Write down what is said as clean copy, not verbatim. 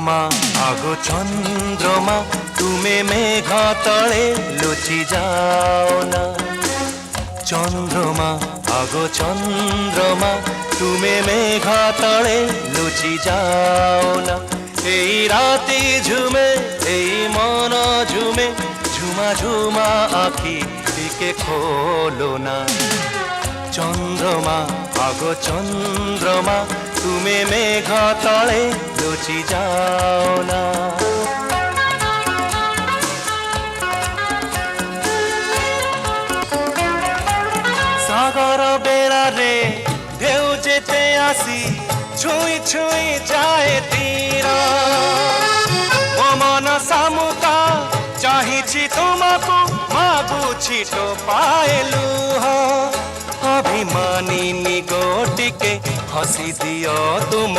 চন্দ্রমা আগো চন্দ্রমা তুমি মেঘ তলে লুচি যাও না। চন্দ্রমা আগো চন্দ্রমা তুমি মেঘ তলে লুচি যাও না। এই রাতি ঝুমে এই মন ঝুমে ঝুমা ঝুমা আখি দিকে খোলো না। চন্দ্রমা আগো চন্দ্রমা তুমি মেঘ তলে লুচি যাও না। সাগর বেড়ারে ঢেউ যেতে আসি ছুঁই ছুঁই যায় তীর। ও মন সামুকা চাহিছি তোমাকু মাগুছি তো পায়েলু। অভিমানী নিগোটিকে হসি দিও তুম